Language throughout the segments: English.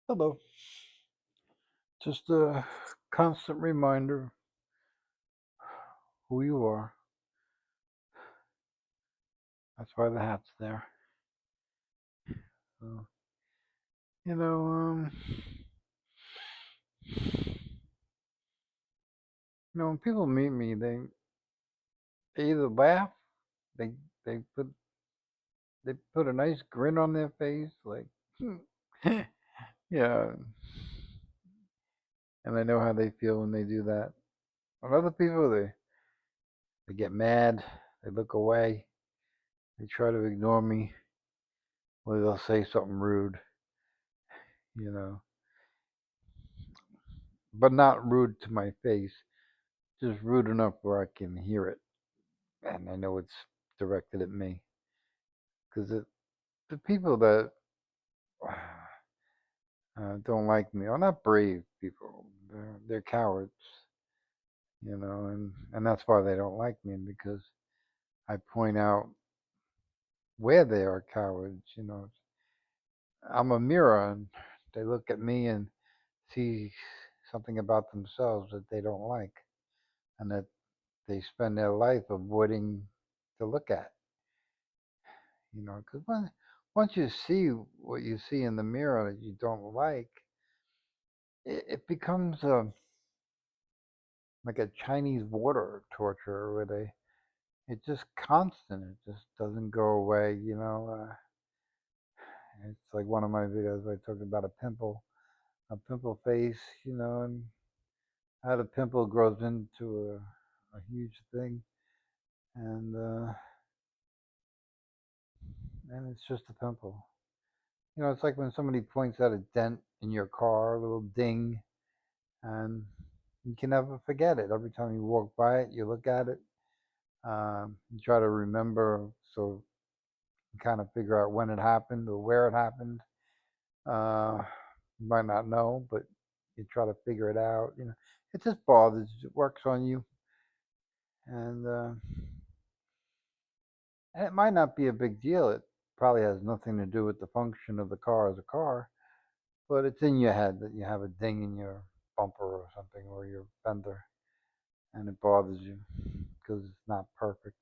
Hello. Just a constant reminder who you are. That's why the hat's there. So, you know, when people meet me, they either laugh, they they put they put a nice grin on their face, like, yeah, and I know how they feel when they do that. And other people, they get mad, they look away, they try to ignore me, or they'll say something rude, you know, but not rude to my face, just rude enough where I can hear it, and I know it's directed at me. Because the people that don't like me are not brave people. They're cowards, and that's why they don't like me because I point out where they are cowards. I'm a mirror, and they look at me and see something about themselves that they don't like, and that they spend their life avoiding to look at. Because once you see what you see in the mirror that you don't like, it becomes like a Chinese water torture where it's just constant. It just doesn't go away. It's like one of my videos where I talked about a pimple face, and how the pimple grows into a huge thing, and uh, and it's just a pimple. It's like when somebody points out a dent in your car, a little ding, and you can never forget it. Every time you walk by it, you look at it. You try to remember, so you kind of figure out when it happened or where it happened. Uh, you might not know, but you try to figure it out. It just bothers. It works on you, and it might not be a big deal. It probably has nothing to do with the function of the car as a car, but it's in your head that you have a ding in your bumper or something or your fender, and it bothers you because it's not perfect.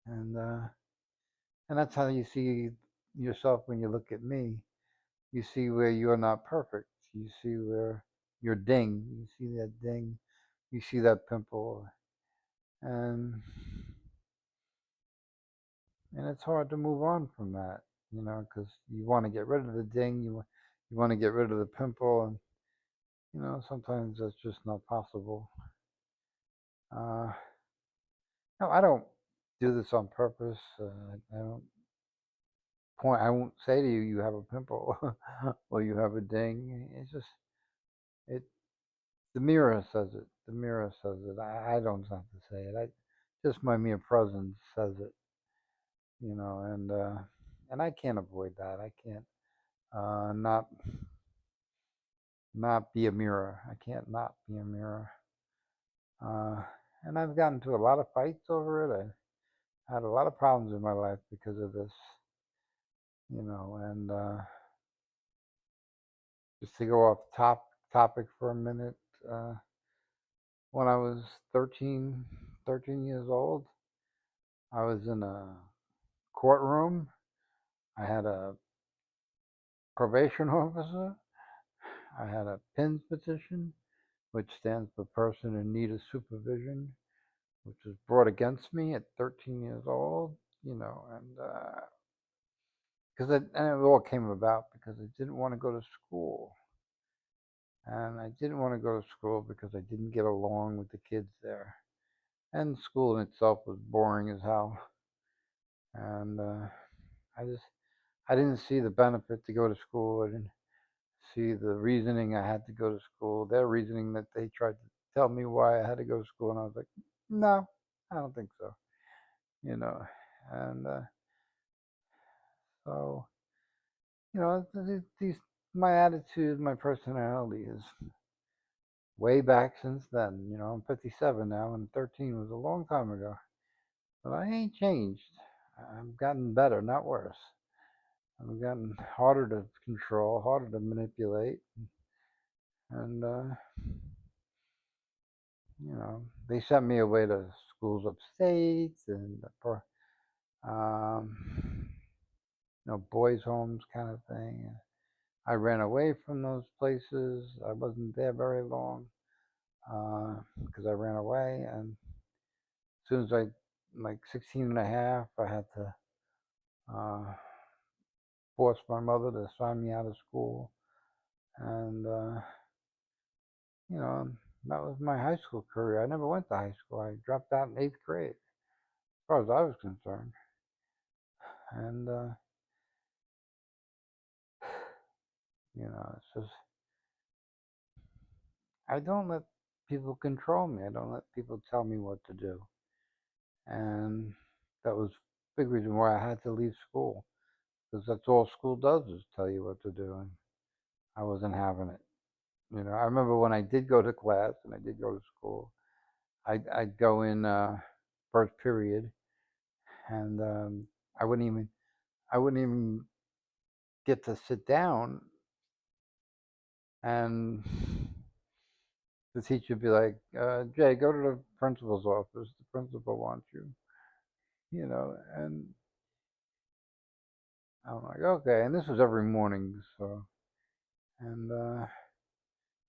And uh, and that's how you see yourself when you look at me. You see where you're not perfect. You see where your ding. You see that ding. You see that pimple, and it's hard to move on from that, because you want to get rid of the ding. You want to get rid of the pimple, and sometimes that's just not possible. Uh, no, I don't do this on purpose. I don't point. I won't say to you, "You have a pimple," or "You have a ding." It's just it. The mirror says it. The mirror says it. I don't have to say it. Just my mere presence says it. And I can't avoid that. I can't not be a mirror. I can't not be a mirror. Uh, and I've gotten into a lot of fights over it. I had a lot of problems in my life because of this. And just to go off topic for a minute, uh, when I was 13 years old, I was in a courtroom. I had a probation officer. I had a PINS petition, which stands for Person in Need of Supervision, which was brought against me at 13 years old. And and it all came about because I didn't want to go to school, and I didn't want to go to school because I didn't get along with the kids there, and school in itself was boring as hell, and I just I didn't see the benefit to go to school. I didn't see the reasoning I had to go to school. Their reasoning that they tried to tell me why I had to go to school, and I was like, no, I don't think so. You know, and so these my attitude, my personality is way back since then. I'm 57 now, and 13 was a long time ago. But I ain't changed. I've gotten better, not worse. I've gotten harder to control, harder to manipulate, and they sent me away to schools upstate and um, boys' homes kind of thing. I ran away from those places. I wasn't there very long because I ran away, and as soon as I like 16 and a half, I had to uh, force my mother to sign me out of school, and you know that was my high school career. I never went to high school. I dropped out in 8th grade, as far as I was concerned, and it's just I don't let people control me. I don't let people tell me what to do, and that was a big reason why I had to leave school because that's all school does is tell you what to do, and I wasn't having it. I remember when I did go to class and I did go to school, I'd go in first period, and I wouldn't even I wouldn't even get to sit down, and the teacher would be like, "Jay, go to the principal's office. The principal wants you." And I'm like, "Okay." And this was every morning, so and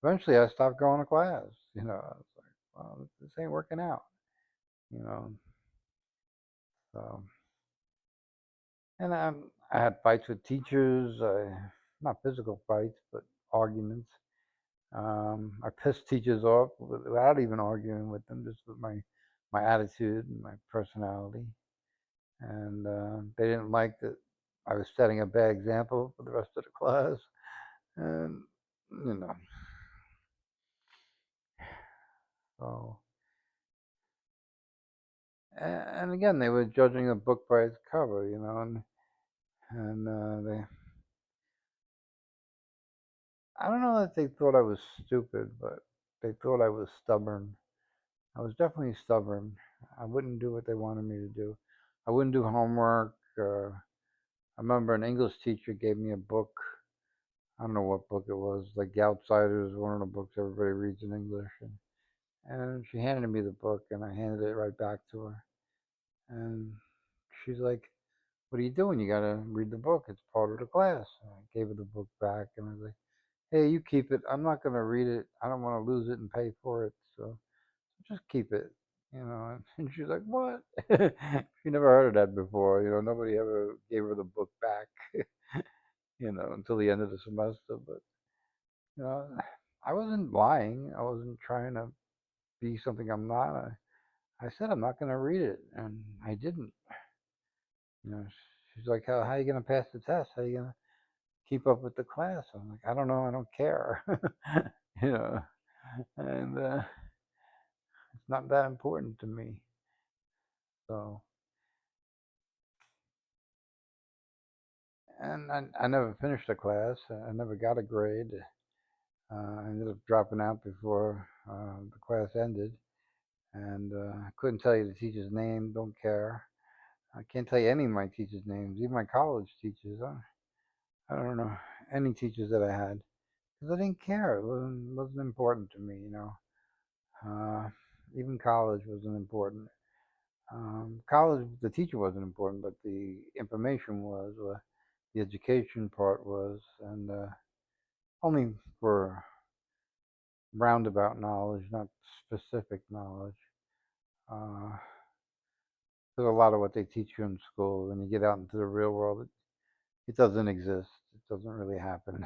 eventually I stopped going to class. I was like, "Well, this ain't working out." You know, so and I had fights with teachers. Not physical fights, but arguments. I pissed teachers off without even arguing with them, just with my attitude and my personality. And they didn't like that I was setting a bad example for the rest of the class. And you know, so and again, they were judging a book by its cover, and they I don't know that they thought I was stupid, but they thought I was stubborn. I was definitely stubborn. I wouldn't do what they wanted me to do. I wouldn't do homework. I remember an English teacher gave me a book. I don't know what book it was, like The Outsiders, one of the books everybody reads in English. And she handed me the book, and I handed it right back to her. And she's like, "What are you doing? You got to read the book. It's part of the class." And I gave her the book back, and I was like, "Hey, you keep it. I'm not going to read it. I don't want to lose it and pay for it. So just keep it." And she's like, "What?" She never heard of that before. Nobody ever gave her the book back, until the end of the semester. But, you know, I wasn't lying. I wasn't trying to be something I'm not. I said I'm not going to read it, and I didn't. You know, she's like, "How are you going to pass the test? How are you going to keep up with the class?" I'm like, "I don't know. I don't care." you know, and it's not that important to me. So, and I never finished the class. I never got a grade. I ended up dropping out before the class ended, and I couldn't tell you the teacher's name. Don't care. I can't tell you any of my teachers' names, even my college teachers. I don't know any teachers that I had because I didn't care. It wasn't important to me. Uh, Even college wasn't important. College, the teacher wasn't important, but the information was, the education part was, and only for roundabout knowledge, not specific knowledge. Because a lot of what they teach you in school, when you get out into the real world, it doesn't exist. It doesn't really happen.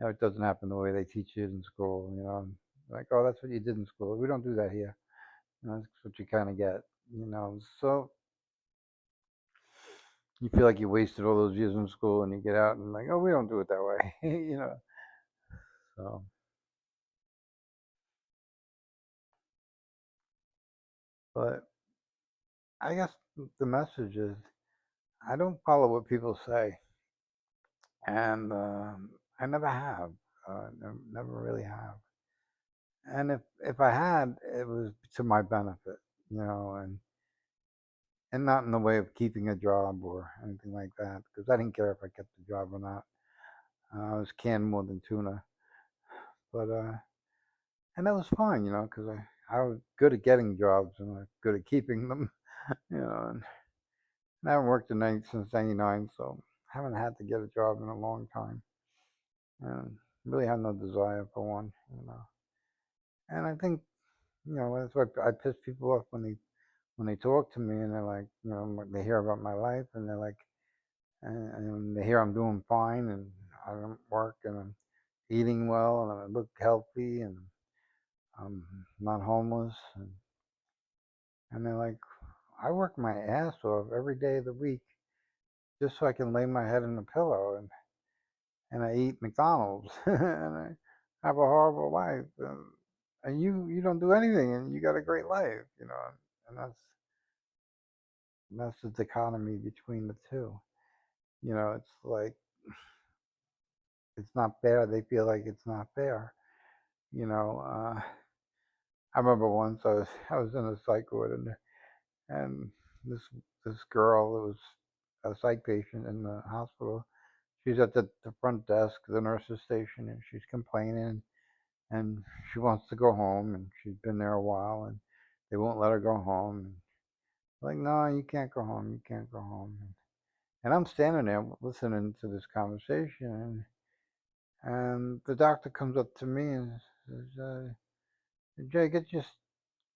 It doesn't happen the way they teach it in school. Like, oh, that's what you did in school. We don't do that here. That's what you kind of get. So you feel like you wasted all those years in school, and you get out and like, oh, we don't do it that way. So, but I guess the message is I don't follow what people say, and I never have. Never really have. And if I had, it was to my benefit, and and not in the way of keeping a job or anything like that, because I didn't care if I kept the job or not. I was canned more than tuna, but and that was fine, because I was good at getting jobs and I was good at keeping them, and I haven't worked a night since '99, so I haven't had to get a job in a long time, and really have no desire for one. And I think that's why I piss people off when they talk to me and they're like, they hear about my life and they're like, and they hear I'm doing fine and I don't work and I'm eating well and I look healthy and I'm not homeless and they're like, I work my ass off every day of the week just so I can lay my head in a pillow and I eat McDonald's and I have a horrible life and you don't do anything and you got a great life, and that's the dichotomy between the two. It's like it's not fair. They feel like it's not fair. You know, uh, I remember once I was in a psych ward and this girl that was a psych patient in the hospital. She's at the front desk, the nurse's station, and she's complaining and she wants to go home and she's been there a while and they won't let her go home. And like, no, you can't go home. You can't go home. And I'm standing there listening to this conversation, and the doctor comes up to me and says, "Jay,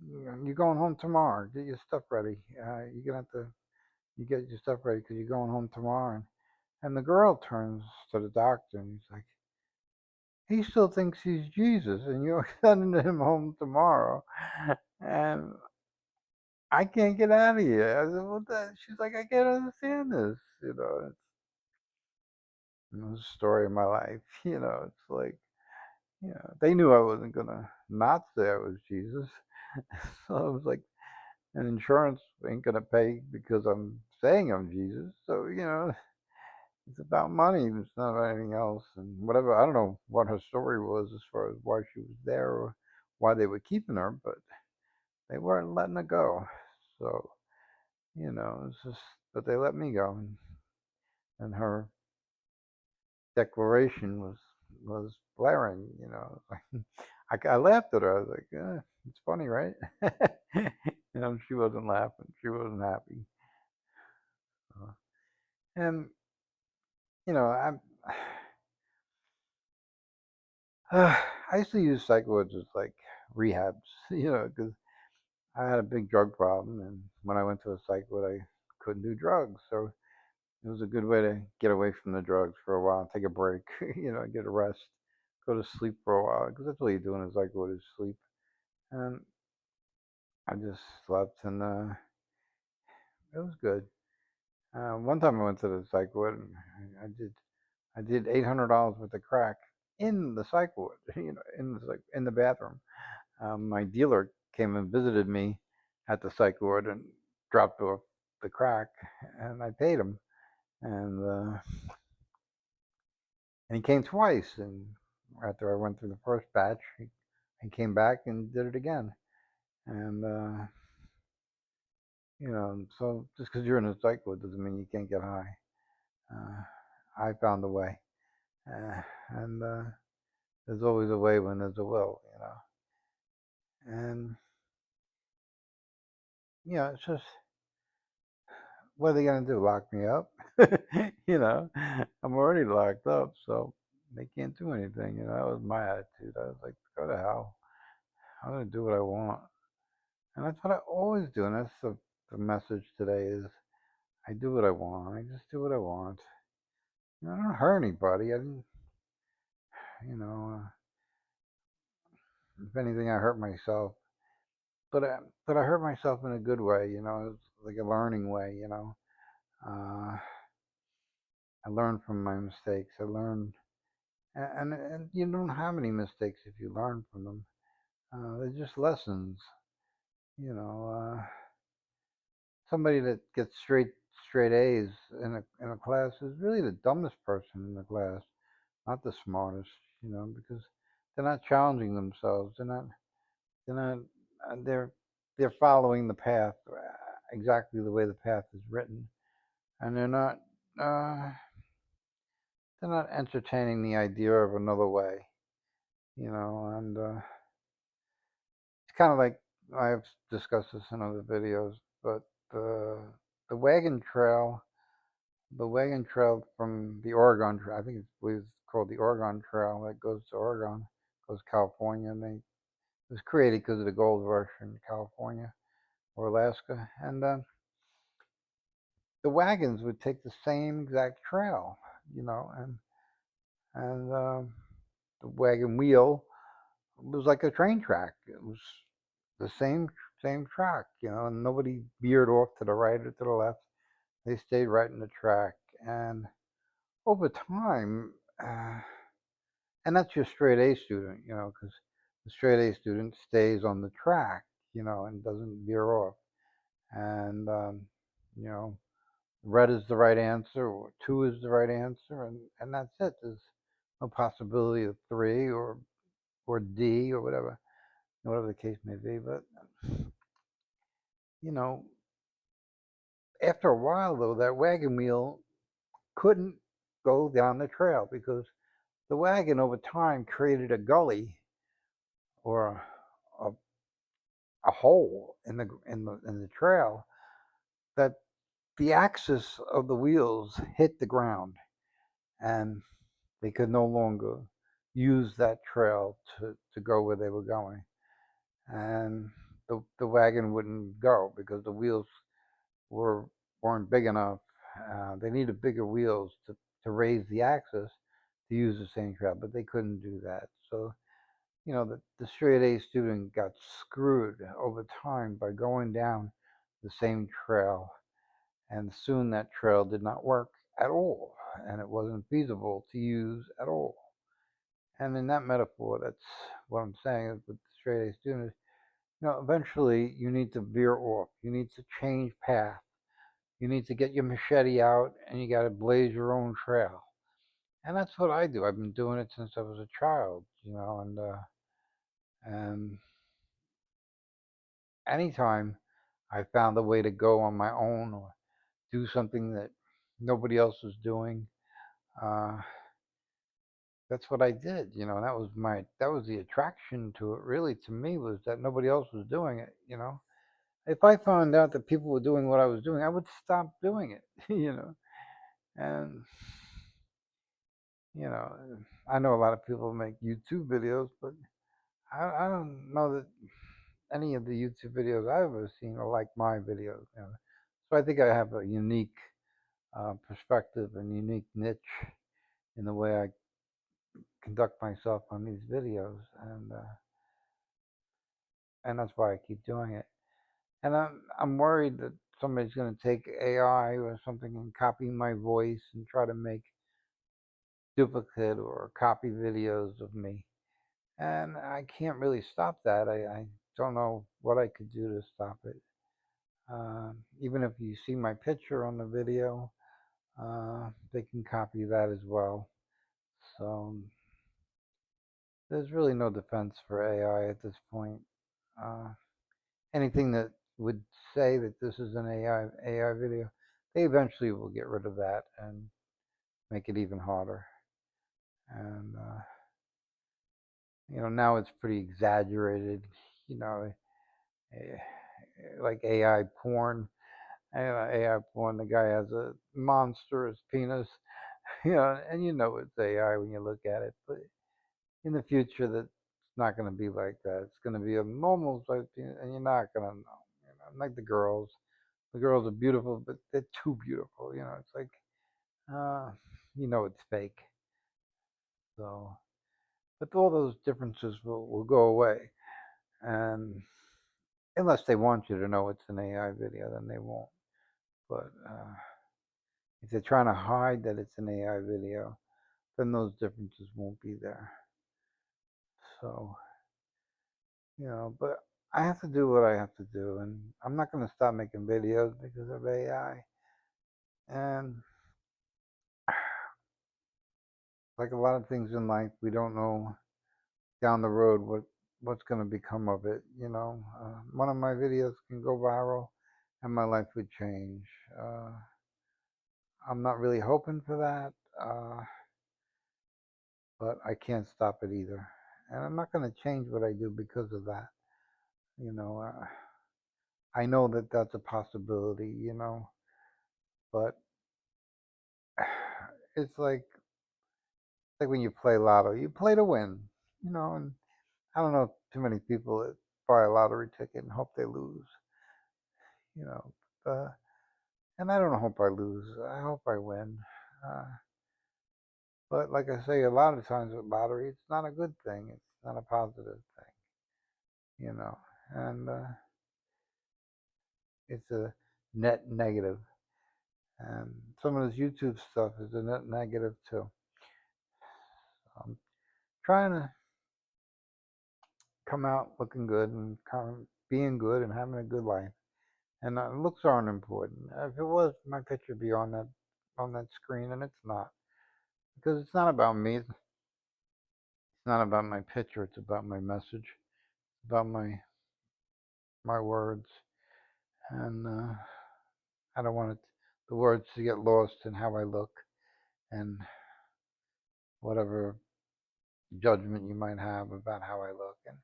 you're going home tomorrow. Get your stuff ready. You're gonna have to you get your stuff ready because you're going home tomorrow." And the girl turns to the doctor and he's like, "He still thinks he's Jesus, and you're sending him home tomorrow." And I can't get out of here. I said, "What the?" She's like, "I can't understand this." It's the story of my life. It's like. They knew I wasn't gonna not say I was Jesus. So I was like, and insurance ain't gonna pay because I'm saying I'm Jesus. So, it's about money. It's not about anything else. And whatever, I don't know what her story was as far as why she was there or why they were keeping her, but they weren't letting her go. So, it's just, but they let me go. And her declaration was blaring. I laughed at her. I was like, "It's funny, right?" She wasn't laughing. She wasn't happy. Uh, and I I used to use psych wards as like rehabs, because I had a big drug problem, and when I went to a psych ward, I couldn't do drugs, so it was a good way to get away from the drugs for a while, take a break, get a rest, go to sleep for a while, because that's all you're doing is like go to sleep. And I just slept, and it was good. One time I went to the psych ward, and I did $800 worth of crack in the psych ward, in the bathroom. My dealer came and visited me at the psych ward and dropped off the crack, and I paid him, and uh, and he came twice. And after I went through the first batch, he came back and did it again. And so just because you're in a psych ward doesn't mean you can't get high. Uh, I found a way, and there's always a way when there's a will. And it's just what are they gonna do? Lock me up? I'm already locked up, so they can't do anything. That was my attitude. I was like, go to hell. I'm gonna do what I want, and that's what I always do. And that's the message today is I do what I want. I just do what I want. I don't hurt anybody. I didn't, you know. If anything, I hurt myself. But I hurt myself in a good way. It's like a learning way. Uh, I learned from my mistakes. I learned, and you don't have any mistakes if you learn from them. They're just lessons. You know, somebody that gets straight A's in a class is really the dumbest person in the class, not the smartest. Because they're not challenging themselves. They're not. They're not. They're following the path. exactly the way the path is written, and uh, they're not entertaining the idea of another way, and it's kind of like I've discussed this in other videos, but the the wagon trail, the wagon trail from the Oregon Trail, I think it's called the Oregon Trail that goes to Oregon, goes to California, and it was created because of the gold rush in California or Alaska, and the wagons would take the same exact trail, and the wagon wheel was like a train track. It was the same track, and nobody veered off to the right or to the left. They stayed right in the track, and over time, uh, and that's your straight A student, because the straight A student stays on the track, and doesn't veer off. And you know, red is the right answer, or two is the right answer, and that's it. There's no possibility of three or D or whatever the case may be. But you know, after a while though, that wagon wheel couldn't go down the trail because the wagon over time created a gully or a, a hole in the trail that the axis of the wheels hit the ground, and they could no longer use that trail to go where they were going. And the wagon wouldn't go because the wheels were weren't big enough. They needed bigger wheels to raise the axis to use the same trail, but they couldn't do that. So the straight A student got screwed over time by going down the same trail, and soon that trail did not work at all, and it wasn't feasible to use at all. And in that metaphor, that's what I'm saying is with the straight A students, eventually you need to veer off. You need to change path. You need to get your machete out and you got to blaze your own trail. And that's what I do. I've been doing it since I was a child, and anytime I found a way to go on my own or do something that nobody else was doing, uh, that's what I did. That was the attraction to it. Really, to me, was that nobody else was doing it. If I found out that people were doing what I was doing, I would stop doing it. And you know, I know a lot of people make YouTube videos, but I don't know that any of the YouTube videos I've ever seen are like my videos. So I think I have a unique perspective and unique niche in the way I conduct myself on these videos, and that's why I keep doing it. And I'm worried that somebody's going to take AI or something and copy my voice and try to make duplicate or copy videos of me. And I can't really stop that. I don't know what I could do to stop it. Even if you see my picture on the video, they can copy that as well. So there's really no defense for AI at this point. Uh, Anything that would say that this is an AI video, they eventually will get rid of that and make it even harder. And now it's pretty exaggerated. You know, eh, like AI porn. AI porn. The guy has a monstrous penis. And it's AI when you look at it. But in the future, that's not going to be like that. It's going to be a normal size penis, and you're not going to know. Like the girls. The girls are beautiful, but they're too beautiful. It's like, uh, it's fake. So, but all those differences will go away, and unless they want you to know it's an AI video, then they won't. But if they're trying to hide that it's an AI video, then those differences won't be there. So, but I have to do what I have to do, and I'm not going to stop making videos because of AI. And like a lot of things in life, we don't know down the road what's going to become of it. One of my videos can go viral, and my life would change. I'm not really hoping for that, but I can't stop it either. And I'm not going to change what I do because of that. You know, I know that that's a possibility, but it's like when you play lotto, you play to win, and I don't know too many people that buy a lottery ticket and hope they lose, you know. Uh, and I don't hope I lose. I hope I win. Uh, but like I say, a lot of times with lottery, it's not a good thing. It's not a positive thing. And it's a net negative. And some of this YouTube stuff is a net negative too. I'm trying to come out looking good and kind of being good and having a good life. And looks aren't important. If it was, my picture would be on that screen, and it's not, because it's not about me. It's not about my picture. It's about my message, about my words, and I don't want the words to get lost in how I look and whatever judgment you might have about how I look. And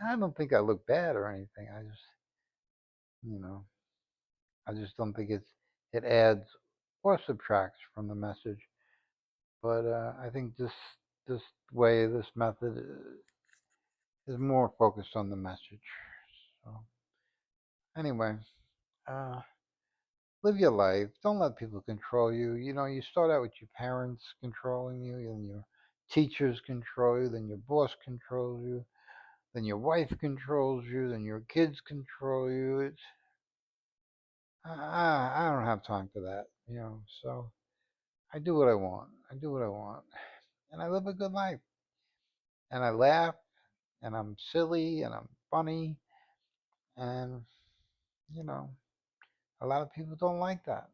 I don't think I look bad or anything. You know, I just don't think it adds or subtracts from the message. But I think this way, this method is more focused on the message. So anyway, uh, live your life. Don't let people control you. You start out with your parents controlling you, and your teachers control you, then your boss controls you, then your wife controls you, then your kids control you. I don't have time for that. So I do what I want. I do what I want, and I live a good life, and I laugh, and I'm silly, and I'm funny, and you know, a lot of people don't like that.